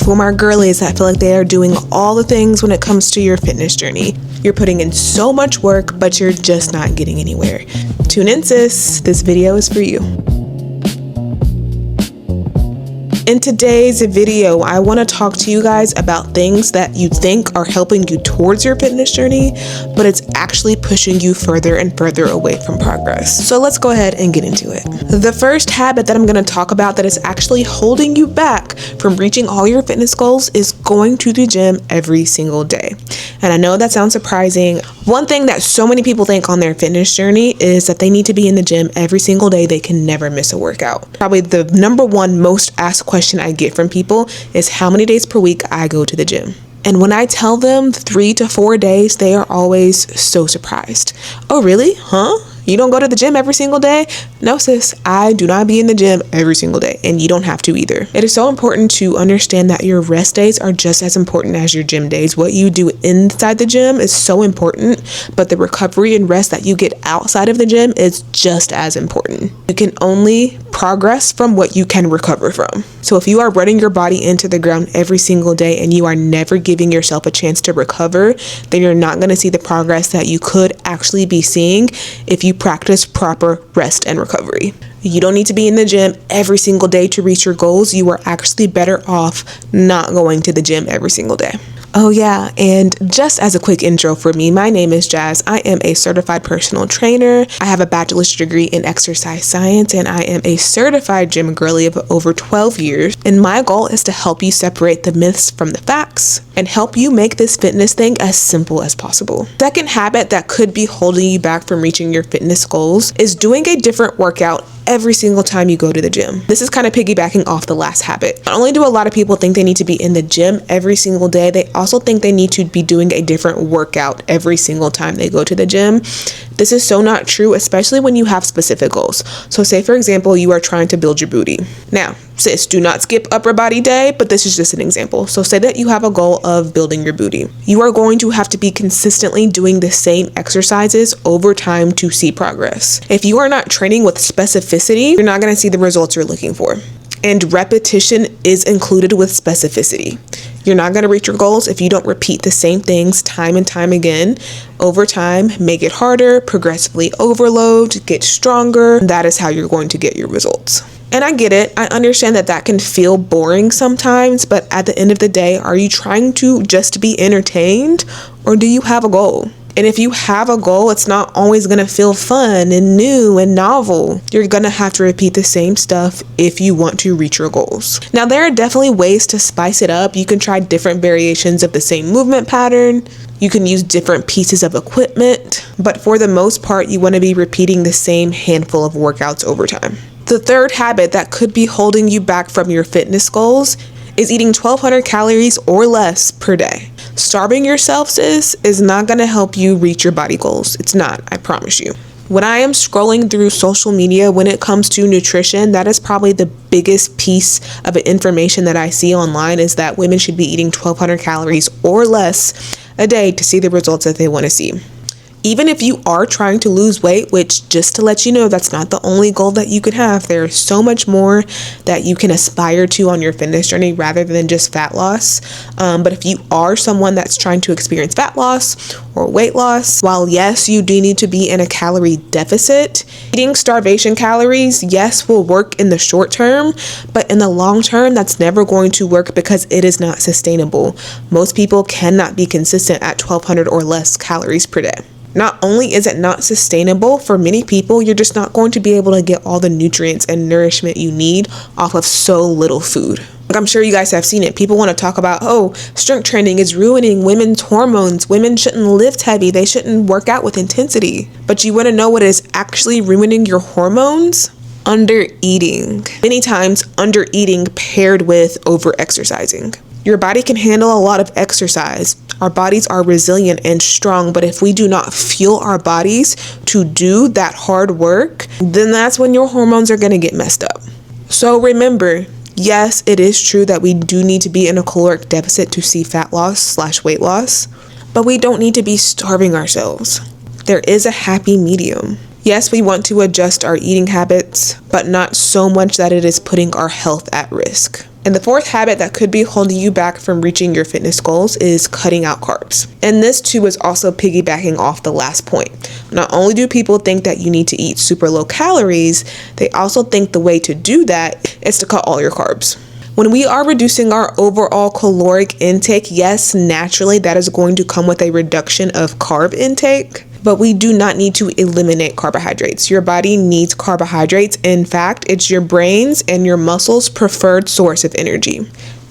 For my girlies that feel like they are doing all the things when it comes to your fitness journey. You're putting in so much work, but you're just not getting anywhere. Tune in, sis. This video is for you. In today's video, I want to talk to you guys about things that you think are helping you towards your fitness journey, but it's actually pushing you further and further away from progress. So let's go ahead and get into it. The first habit that I'm going to talk about that is actually holding you back from reaching all your fitness goals is going to the gym every single day. And I know that sounds surprising. One thing that so many people think on their fitness journey is that they need to be in the gym every single day. They can never miss a workout. Probably the number one most asked question I get from people is how many days per week I go to the gym. And when I tell them 3 to 4 days, they are always so surprised. Oh, really? Huh? You don't go to the gym every single day? No, sis, I do not be in the gym every single day, and you don't have to either. It is so important to understand that your rest days are just as important as your gym days. What you do inside the gym is so important, but the recovery and rest that you get outside of the gym is just as important. You can only progress from what you can recover from. So if you are running your body into the ground every single day and you are never giving yourself a chance to recover, then you're not going to see the progress that you could actually be seeing if you practice proper rest and recovery. You don't need to be in the gym every single day to reach your goals. You are actually better off not going to the gym every single day. Oh yeah, and just as a quick intro for me, my name is Jazz. I am a certified personal trainer. I have a bachelor's degree in exercise science, and I am a certified gym girly of over 12 years. And my goal is to help you separate the myths from the facts and help you make this fitness thing as simple as possible. Second habit that could be holding you back from reaching your fitness goals is doing a different workout every single time you go to the gym. This is kind of piggybacking off the last habit. Not only do a lot of people think they need to be in the gym every single day, they also think they need to be doing a different workout every single time they go to the gym. This is so not true, especially when you have specific goals. So say, for example, you are trying to build your booty. Now, sis, do not skip upper body day, but this is just an example. So say that you have a goal of building your booty. You are going to have to be consistently doing the same exercises over time to see progress. If you are not training with specificity, you're not going to see the results you're looking for. And repetition is included with specificity. You're not going to reach your goals if you don't repeat the same things time and time again. Over time, make it harder, progressively overload, get stronger. That is how you're going to get your results. And I get it. I understand that that can feel boring sometimes, but at the end of the day, are you trying to just be entertained, or do you have a goal? And if you have a goal, it's not always going to feel fun and new and novel. You're going to have to repeat the same stuff if you want to reach your goals. Now, there are definitely ways to spice it up. You can try different variations of the same movement pattern. You can use different pieces of equipment. But for the most part, you want to be repeating the same handful of workouts over time. The third habit that could be holding you back from your fitness goals is eating 1,200 calories or less per day. Starving yourself, sis, is not going to help you reach your body goals. It's not, I promise you. When I am scrolling through social media, when it comes to nutrition, that is probably the biggest piece of information that I see online is that women should be eating 1,200 calories or less a day to see the results that they want to see. Even if you are trying to lose weight, which just to let you know, that's not the only goal that you could have. There's so much more that you can aspire to on your fitness journey rather than just fat loss. But if you are someone that's trying to experience fat loss or weight loss, while yes, you do need to be in a calorie deficit, eating starvation calories, yes, will work in the short term, but in the long term, that's never going to work because it is not sustainable. Most people cannot be consistent at 1,200 or less calories per day. Not only is it not sustainable for many people, you're just not going to be able to get all the nutrients and nourishment you need off of so little food. Like, I'm sure you guys have seen it. People want to talk about, oh, strength training is ruining women's hormones. Women shouldn't lift heavy. They shouldn't work out with intensity. But you want to know what is actually ruining your hormones? Under eating. Many times under eating paired with over exercising. Your body can handle a lot of exercise. Our bodies are resilient and strong, but if we do not fuel our bodies to do that hard work, then that's when your hormones are going to get messed up. So remember, yes, it is true that we do need to be in a caloric deficit to see fat loss/weight loss, but we don't need to be starving ourselves. There is a happy medium. Yes, we want to adjust our eating habits, but not so much that it is putting our health at risk. And the fourth habit that could be holding you back from reaching your fitness goals is cutting out carbs. And this too is also piggybacking off the last point. Not only do people think that you need to eat super low calories, they also think the way to do that is to cut all your carbs. When we are reducing our overall caloric intake, yes, naturally that is going to come with a reduction of carb intake. But we do not need to eliminate carbohydrates. Your body needs carbohydrates. In fact, it's your brain's and your muscles' preferred source of energy.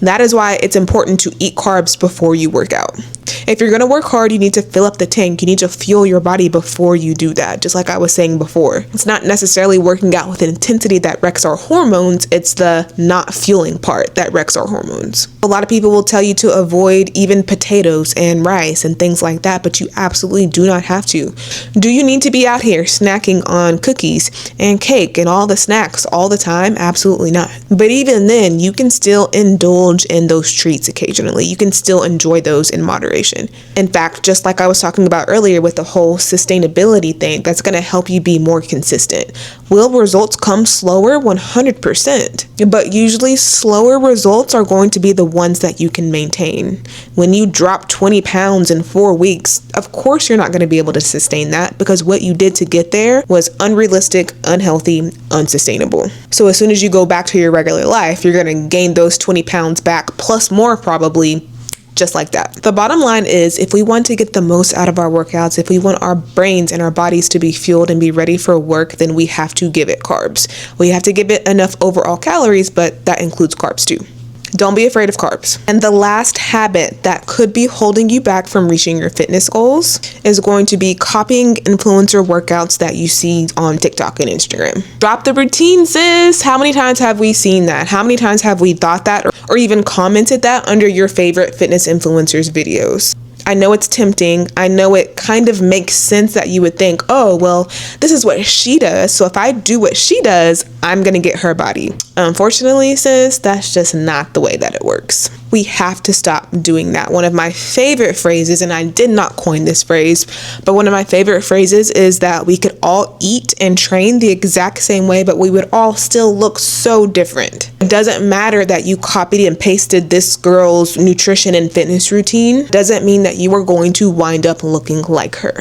That is why it's important to eat carbs before you work out. If you're going to work hard, you need to fill up the tank. You need to fuel your body before you do that, just like I was saying before. It's not necessarily working out with an intensity that wrecks our hormones. It's the not fueling part that wrecks our hormones. A lot of people will tell you to avoid even potatoes and rice and things like that, but you absolutely do not have to. Do you need to be out here snacking on cookies and cake and all the snacks all the time? Absolutely not. But even then, you can still indulge in those treats occasionally. You can still enjoy those in moderation. In fact, just like I was talking about earlier with the whole sustainability thing, that's going to help you be more consistent. Will results come slower? 100%. But usually slower results are going to be the ones that you can maintain. When you drop 20 pounds in 4 weeks, of course you're not going to be able to sustain that because what you did to get there was unrealistic, unhealthy, unsustainable. So as soon as you go back to your regular life, you're going to gain those 20 pounds back plus more probably, just like that. The bottom line is, if we want to get the most out of our workouts, if we want our brains and our bodies to be fueled and be ready for work, then we have to give it carbs. We have to give it enough overall calories, but that includes carbs too. Don't be afraid of carbs. And the last habit that could be holding you back from reaching your fitness goals is going to be copying influencer workouts that you see on TikTok and Instagram. Drop the routine, sis. How many times have we seen that? How many times have we thought that or even commented that under your favorite fitness influencers' videos? I know it's tempting. I know it kind of makes sense that you would think, oh, well, this is what she does. So if I do what she does, I'm going to get her body. Unfortunately, sis, that's just not the way that it works. We have to stop doing that. One of my favorite phrases, and I did not coin this phrase, but one of my favorite phrases is that we could all eat and train the exact same way, but we would all still look so different. It doesn't matter that you copied and pasted this girl's nutrition and fitness routine. It doesn't mean that you are going to wind up looking like her.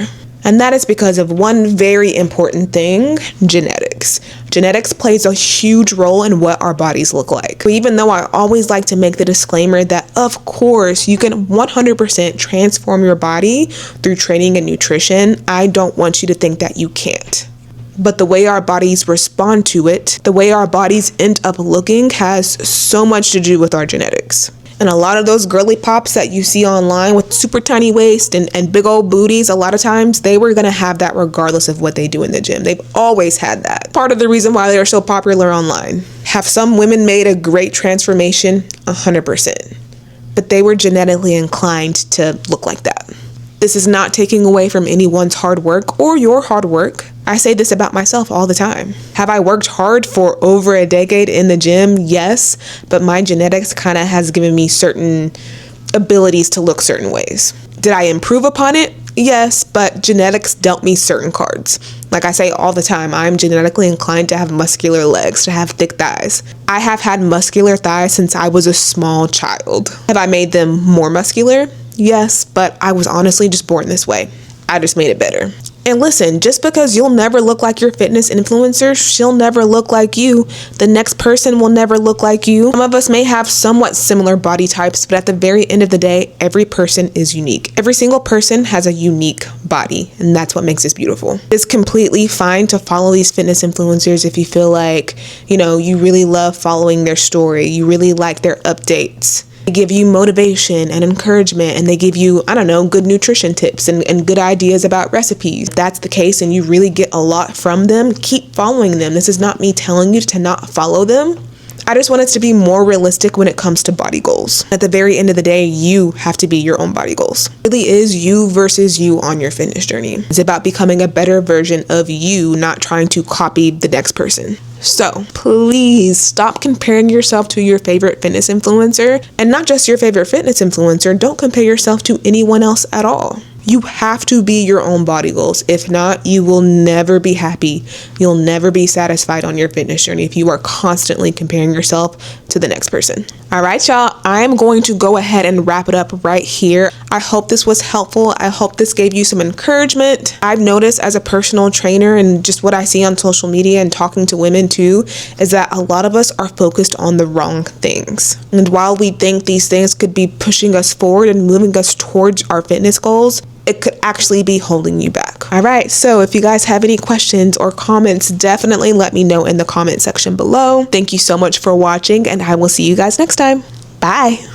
And that is because of one very important thing: genetics. Genetics plays a huge role in what our bodies look like. But even though I always like to make the disclaimer that, of course, you can 100% transform your body through training and nutrition, I don't want you to think that you can't. But the way our bodies respond to it, the way our bodies end up looking, has so much to do with our genetics. And a lot of those girly pops that you see online with super tiny waist and big old booties, a lot of times they were going to have that regardless of what they do in the gym. They've always had that. Part of the reason why they are so popular online. Have some women made a great transformation? 100%. But they were genetically inclined to look like that. This is not taking away from anyone's hard work or your hard work. I say this about myself all the time. Have I worked hard for over a decade in the gym? Yes, but my genetics kind of has given me certain abilities to look certain ways. Did I improve upon it? Yes, but genetics dealt me certain cards. Like I say all the time, I'm genetically inclined to have muscular legs, to have thick thighs. I have had muscular thighs since I was a small child. Have I made them more muscular? Yes, but I was honestly just born this way. I just made it better. And listen, just because you'll never look like your fitness influencer, she'll never look like you. The next person will never look like you. Some of us may have somewhat similar body types, but at the very end of the day, every person is unique. Every single person has a unique body, and that's what makes us beautiful. It's completely fine to follow these fitness influencers if you feel like, you really love following their story. You really like their updates. They give you motivation and encouragement, and they give you, good nutrition tips and good ideas about recipes. If that's the case and you really get a lot from them, keep following them. This is not me telling you to not follow them. I just want us to be more realistic when it comes to body goals. At the very end of the day, you have to be your own body goals. It really is you versus you on your fitness journey. It's about becoming a better version of you, not trying to copy the next person. So please stop comparing yourself to your favorite fitness influencer, and not just your favorite fitness influencer. Don't compare yourself to anyone else at all. You have to be your own body goals. If not, you will never be happy. You'll never be satisfied on your fitness journey if you are constantly comparing yourself to the next person. All right, y'all, I'm going to go ahead and wrap it up right here. I hope this was helpful. I hope this gave you some encouragement. I've noticed as a personal trainer and just what I see on social media and talking to women too, is that a lot of us are focused on the wrong things. And while we think these things could be pushing us forward and moving us towards our fitness goals, it could actually be holding you back. All right, so if you guys have any questions or comments, definitely let me know in the comment section below. Thank you so much for watching, and I will see you guys next time. Bye.